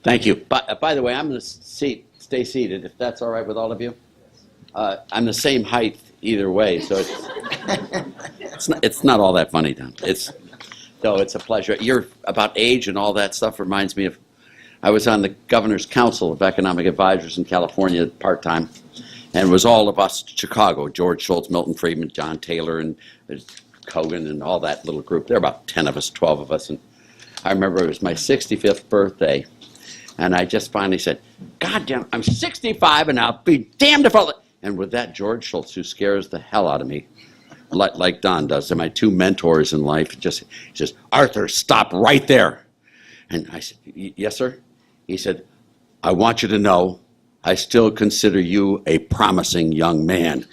Thank you. By the way, I'm going to stay seated, if that's all right with all of you. I'm the same height either way, so it's not all that funny, Don. It's a pleasure. You're about age and all that stuff reminds me of, I was on the Governor's Council of Economic Advisors in California part-time, and it was all of us Chicago, George Shultz, Milton Friedman, John Taylor, and Kogan, and all that little group. There were about 10 of us, 12 of us, and I remember it was my 65th birthday, and I just finally said, God damn, I'm 65 and I'll be damned if I'll... And with that, George Shultz, who scares the hell out of me, like Don does, they're my two mentors in life, he says, Arthur, stop right there. And I said, yes, sir? He said, I want you to know I still consider you a promising young man.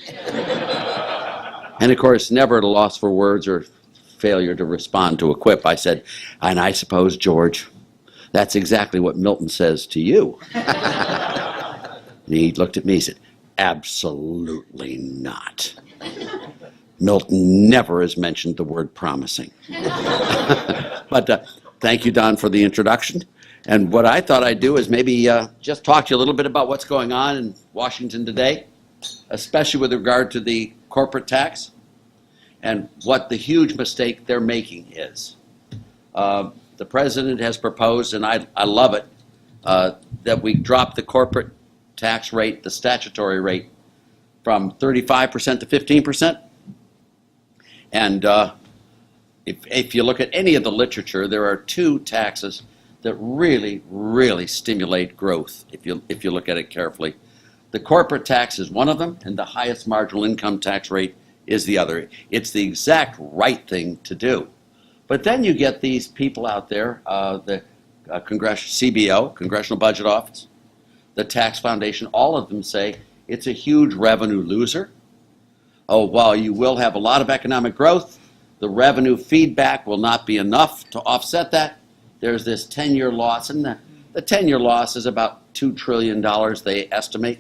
And of course, never at a loss for words or failure to respond to a quip, I said, and I suppose, George, that's exactly what Milton says to you. And he looked at me and said, absolutely not. Milton never has mentioned the word promising. But thank you, Don, for the introduction. And what I thought I'd do is maybe just talk to you a little bit about what's going on in Washington today, especially with regard to the corporate tax and what the huge mistake they're making is. The president has proposed, and I love it, that we drop the corporate tax rate, the statutory rate, from 35% to 15%. And if you look at any of the literature, there are two taxes that really, really stimulate growth, if you look at it carefully. The corporate tax is one of them, and the highest marginal income tax rate is the other. It's the exact right thing to do. But then you get these people out there, the CBO, Congressional Budget Office, the Tax Foundation, all of them say it's a huge revenue loser. Oh, while you will have a lot of economic growth, the revenue feedback will not be enough to offset that. There's this 10-year loss, and the 10-year loss is about $2 trillion, they estimate,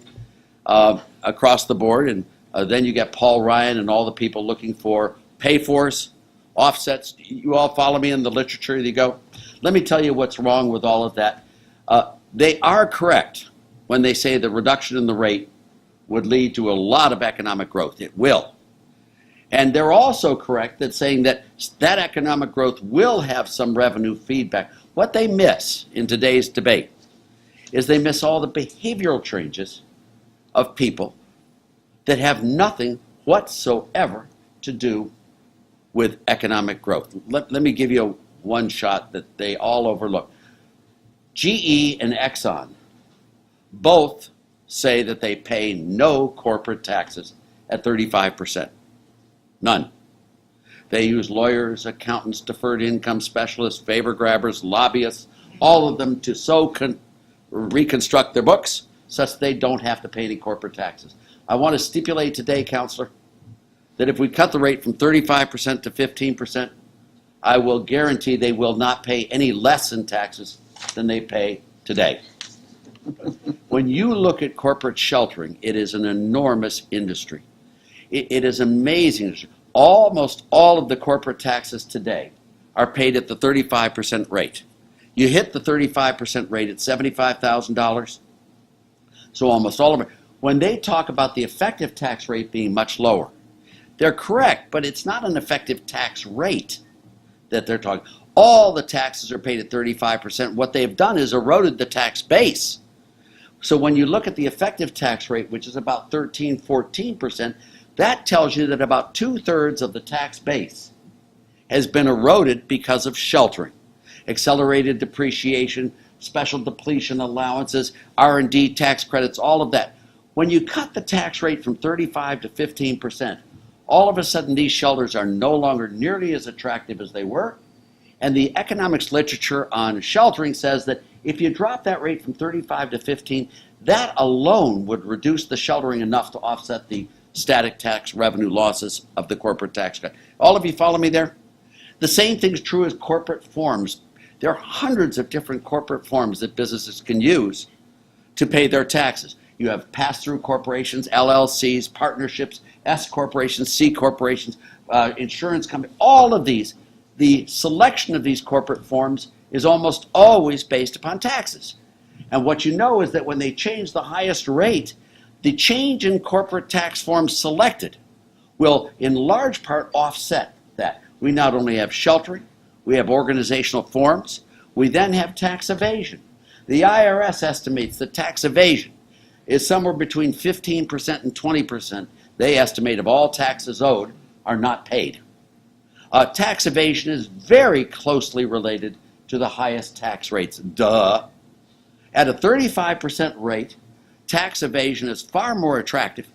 across the board. And then you get Paul Ryan and all the people looking for pay-fors, offsets. You all follow me in the literature? You go, let me tell you what's wrong with all of that. They are correct when they say the reduction in the rate would lead to a lot of economic growth. It will. And they're also correct that saying that that economic growth will have some revenue feedback. What they miss in today's debate is they miss all the behavioral changes of people that have nothing whatsoever to do with economic growth. Let me give you one shot that they all overlook. GE and Exxon both say that they pay no corporate taxes at 35%. None. They use lawyers, accountants, deferred income specialists, favor grabbers, lobbyists, all of them to reconstruct their books such they don't have to pay any corporate taxes. I want to stipulate today, Counselor, that if we cut the rate from 35% to 15%, I will guarantee they will not pay any less in taxes than they pay today. When you look at corporate sheltering, it is an enormous industry. It is amazing. Almost all of the corporate taxes today are paid at the 35% rate. You hit the 35% rate at $75,000, so almost all of it. When they talk about the effective tax rate being much lower, they're correct, but it's not an effective tax rate that they're talking. All the taxes are paid at 35%. What they've done is eroded the tax base. So when you look at the effective tax rate, which is about 13, 14%, that tells you that about 2/3 of the tax base has been eroded because of sheltering, accelerated depreciation, special depletion allowances, R&D tax credits, all of that. When you cut the tax rate from 35 to 15%, all of a sudden these shelters are no longer nearly as attractive as they were. And the economics literature on sheltering says that if you drop that rate from 35 to 15, that alone would reduce the sheltering enough to offset the static tax revenue losses of the corporate tax cut. All of you follow me there? The same thing's true as corporate forms. There are hundreds of different corporate forms that businesses can use to pay their taxes. You have pass-through corporations, LLCs, partnerships, S corporations, C corporations, insurance companies, all of these. The selection of these corporate forms is almost always based upon taxes. And what you know is that when they change the highest rate, the change in corporate tax forms selected will in large part offset that. We not only have sheltering, we have organizational forms, we then have tax evasion. The IRS estimates that tax evasion is somewhere between 15% and 20%. They estimate of all taxes owed are not paid. Tax evasion is very closely related to the highest tax rates. Duh. At a 35% rate, tax evasion is far more attractive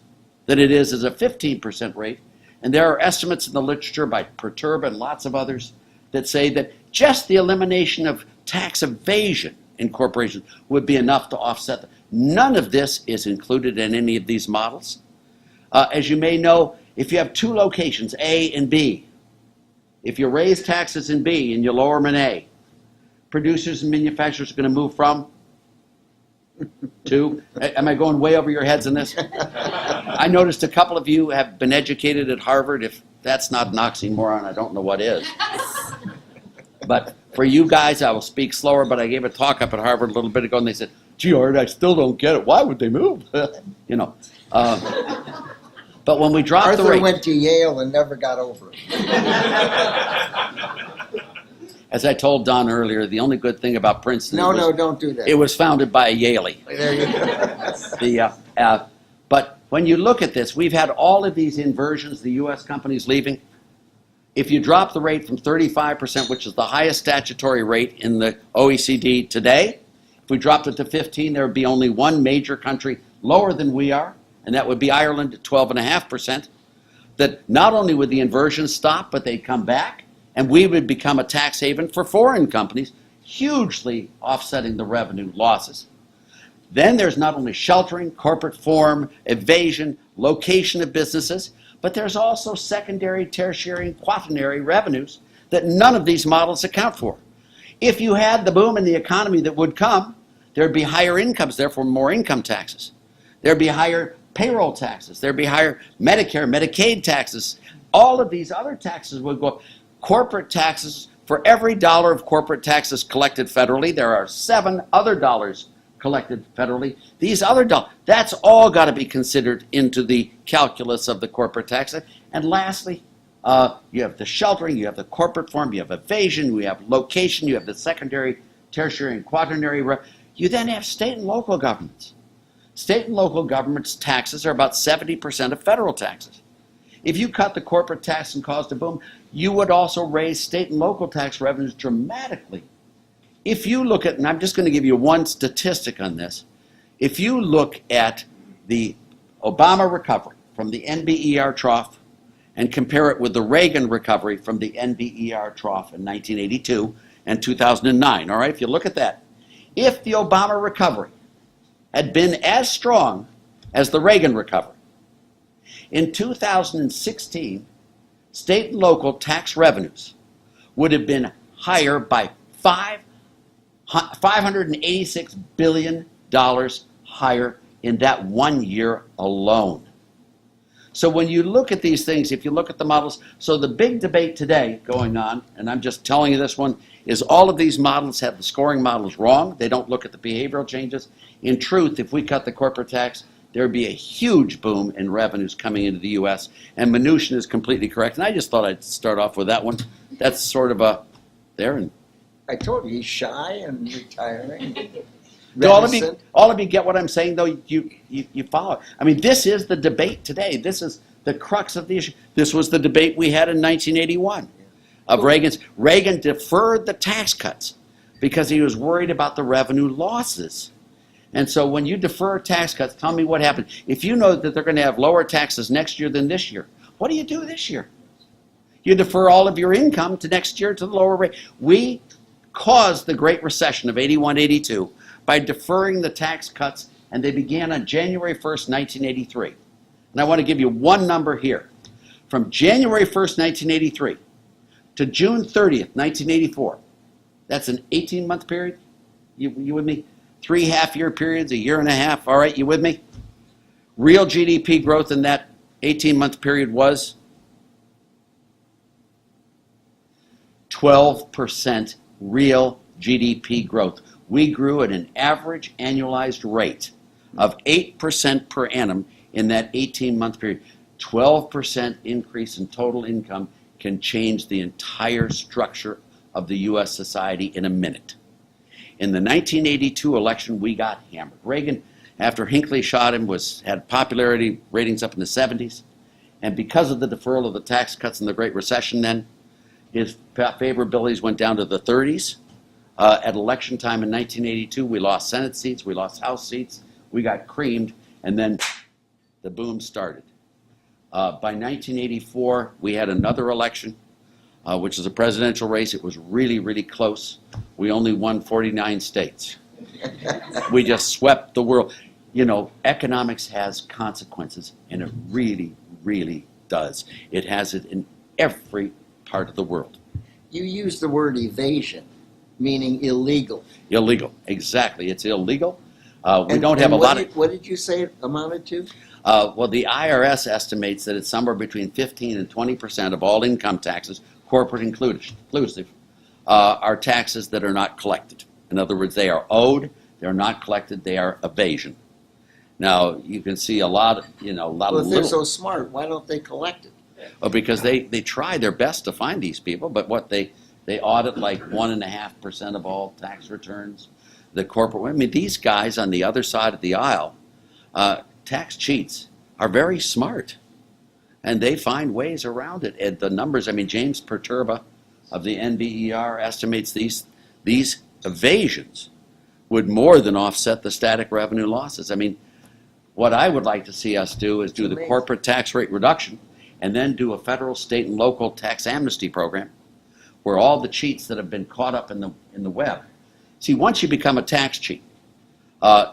than it is as a 15% rate. And there are estimates in the literature by Perturb and lots of others that say that just the elimination of tax evasion in corporations would be enough to offset them. None of this is included in any of these models. As you may know, if you have two locations, A and B, if you raise taxes in B and you lower them in A, producers and manufacturers are going to move from to. Am I going way over your heads in this? I noticed a couple of you have been educated at Harvard. If that's not an oxymoron, I don't know what is. But for you guys, I will speak slower, but I gave a talk up at Harvard a little bit ago, and they said, gee, Art, I still don't get it. Why would they move? You know. But when we dropped the rate... Arthur went to Yale and never got over it. As I told Don earlier, the only good thing about Princeton... No, don't do that. It was founded by a Yalie. There you go. But when you look at this, we've had all of these inversions, the U.S. companies leaving. If you drop the rate from 35%, which is the highest statutory rate in the OECD today, if we dropped it to 15, there would be only one major country lower than we are, and that would be Ireland at 12.5%, that not only would the inversion stop, but they'd come back, and we would become a tax haven for foreign companies, hugely offsetting the revenue losses. Then there's not only sheltering, corporate form, evasion, location of businesses, but there's also secondary, tertiary, and quaternary revenues that none of these models account for. If you had the boom in the economy that would come, there'd be higher incomes, therefore more income taxes. There'd be higher payroll taxes. There'd be higher Medicare, Medicaid taxes. All of these other taxes would go up. Corporate taxes, for every dollar of corporate taxes collected federally, there are 7 other dollars collected federally. These other dollars, that's all got to be considered into the calculus of the corporate tax. And lastly, you have the sheltering, you have the corporate form, you have evasion, you have location, you have the secondary, tertiary, and quaternary. You then have state and local governments. State and local governments' taxes are about 70% of federal taxes. If you cut the corporate tax and caused a boom, you would also raise state and local tax revenues dramatically. If you look at, and I'm just going to give you one statistic on this, if you look at the Obama recovery from the NBER trough and compare it with the Reagan recovery from the NBER trough in 1982 and 2009, all right, if you look at that, if the Obama recovery had been as strong as the Reagan recovery, in 2016, state and local tax revenues would have been higher by $586 billion higher in that 1 year alone. So when you look at these things, if you look at the models, so the big debate today going on, and I'm just telling you this one, is all of these models have the scoring models wrong. They don't look at the behavioral changes. In truth, if we cut the corporate tax, there would be a huge boom in revenues coming into the U.S. And Mnuchin is completely correct. And I just thought I'd start off with that one. That's sort of a there. And I told you, he's shy and retiring. do all of you get what I'm saying, though? You follow. I mean, this is the debate today. This is the crux of the issue. This was the debate we had in 1981 of Reagan's. Reagan deferred the tax cuts because he was worried about the revenue losses. And so when you defer tax cuts, tell me what happened. If you know that they're going to have lower taxes next year than this year, what do you do this year? You defer all of your income to next year to the lower rate. We caused the Great Recession of 81, 82 by deferring the tax cuts, and they began on January 1st, 1983. And I want to give you one number here. From January 1st, 1983 to June 30th, 1984, that's an 18-month period. You with me? 3 half-year periods, a year and a half. All right, you with me? Real GDP growth in that 18-month period was 12% real GDP growth. we grew at an average annualized rate of 8% per annum in that 18-month period. 12% increase in total income can change the entire structure of the U.S. society in a minute. In the 1982 election, we got hammered. Reagan, after Hinckley shot him, had popularity ratings up in the 70s. And because of the deferral of the tax cuts in the Great Recession then, his favorabilities went down to the 30s. At election time in 1982, we lost Senate seats, we lost House seats, we got creamed, and then the boom started. By 1984, we had another election, which was a presidential race. It was really, really close. We only won 49 states. We just swept the world. You know, economics has consequences, and it really, really does. It has it in every part of the world. You use the word evasion, meaning illegal. Illegal, exactly. It's illegal. We don't have a lot of... What did you say it amounted to? Well, the IRS estimates that it's somewhere between 15 and 20% of all income taxes, corporate inclusive, are taxes that are not collected. In other words, they are owed, they're not collected, they are evasion. Now, you can see a lot of, Well, if they're so smart, why don't they collect it? Well, because they try their best to find these people, but what they audit like 1.5% of all tax returns. The corporate, I mean, these guys on the other side of the aisle, tax cheats, are very smart, and they find ways around it. And the numbers, I mean, James Perturba of the NBER estimates these evasions would more than offset the static revenue losses. I mean, what I would like to see us do is do the corporate tax rate reduction and then do a federal, state, and local tax amnesty program where all the cheats that have been caught up in the web. See, once you become a tax cheat,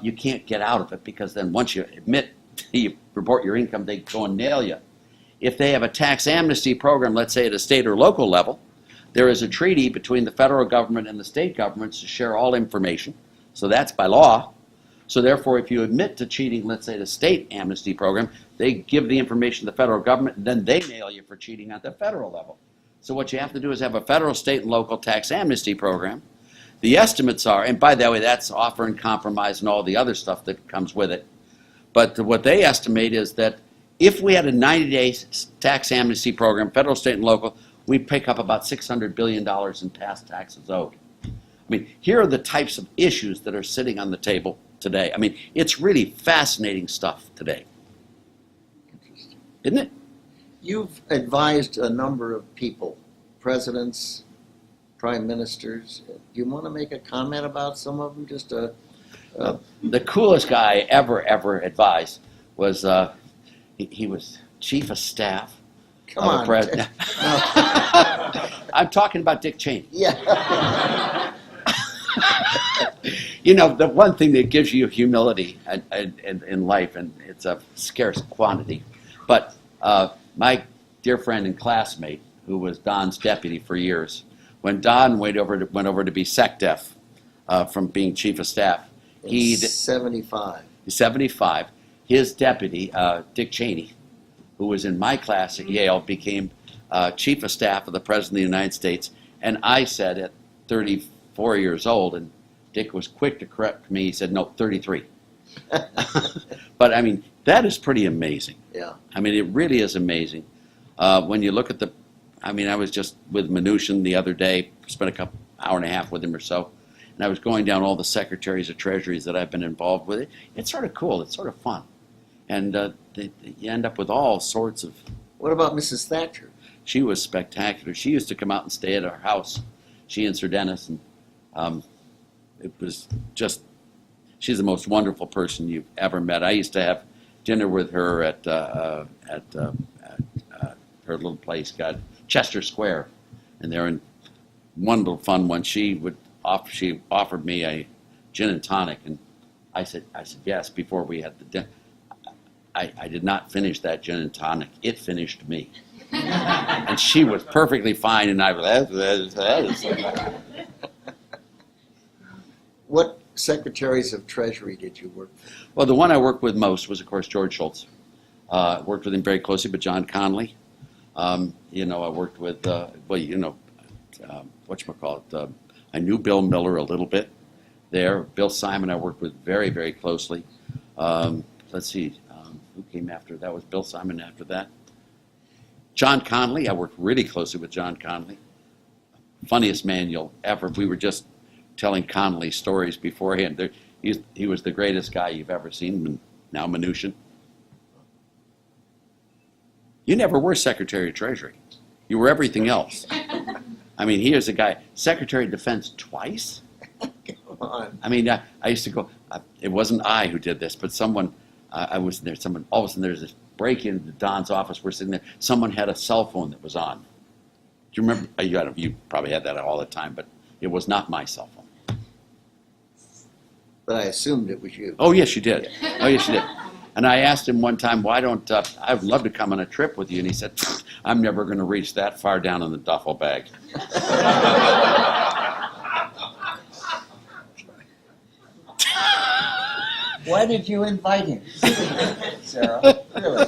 you can't get out of it, because then once you admit, you report your income, they go and nail you. If they have a tax amnesty program, let's say at a state or local level, there is a treaty between the federal government and the state governments to share all information. So that's by law. So therefore, if you admit to cheating, let's say the state amnesty program, they give the information to the federal government, and then they nail you for cheating at the federal level. So what you have to do is have a federal, state, and local tax amnesty program. The estimates are, and by the way, that's offer and compromise and all the other stuff that comes with it. But what they estimate is that if we had a 90-day tax amnesty program, federal, state, and local, we'd pick up about $600 billion in past taxes owed. I mean, here are the types of issues that are sitting on the table today. I mean, it's really fascinating stuff today. Interesting. Isn't it? You've advised a number of people, presidents, prime ministers. Do you want to make a comment about some of them? Just the coolest guy I ever advised was, he was chief of staff. Come on. President. I'm talking about Dick Cheney. Yeah. You know, the one thing that gives you humility in life, and it's a scarce quantity, but my dear friend and classmate, who was Don's deputy for years, when Don went over to be SecDef from being chief of staff, he'd 75. 75. His deputy, Dick Cheney, who was in my class at Yale, became chief of staff of the President of the United States. And I said at 34 years old, and Dick was quick to correct me, he said, no, 33. But I mean, that is pretty amazing. Yeah. I mean, it really is amazing. When you look at I was just with Mnuchin the other day, spent hour and a half with him or so, and I was going down all the secretaries of treasuries that I've been involved with. It's sort of cool. It's sort of fun. And you end up with all sorts of... What about Mrs. Thatcher? She was spectacular. She used to come out and stay at our house, she and Sir Dennis, and it was just... She's the most wonderful person you've ever met. I used to have dinner with her at her little place, Chester Square, and there in one little fun one, she offered me a gin and tonic, and I said yes before we had the dinner. I did not finish that gin and tonic. It finished me. And she was perfectly fine, and I was... What secretaries of Treasury did you work for? Well, the one I worked with most was, of course, George Shultz. Worked with him very closely, but John Connolly. I worked with, whatchamacallit, I knew Bill Miller a little bit. there. Bill Simon I worked with very, very closely. Let's see, who came after? That was Bill Simon after that. John Connolly, I worked really closely with John Connolly. Funniest man you'll ever, we were just telling Connolly stories beforehand. He was the greatest guy you've ever seen, now Mnuchin. You never were Secretary of Treasury. You were everything else. I mean, here's a guy, Secretary of Defense twice? Come on. I mean, I used to go, it wasn't I who did this, but someone, I was there, someone, all of a sudden there's this break into Don's office, we're sitting there, someone had a cell phone that was on. Do you remember? You probably had that all the time, but it was not my cell phone. But I assumed it was you. Oh, yes, you did. Oh, yes, you did. And I asked him one time, why don't, I would love to come on a trip with you. And he said, I'm never going to reach that far down in the duffel bag. Why did you invite him? Sarah, really?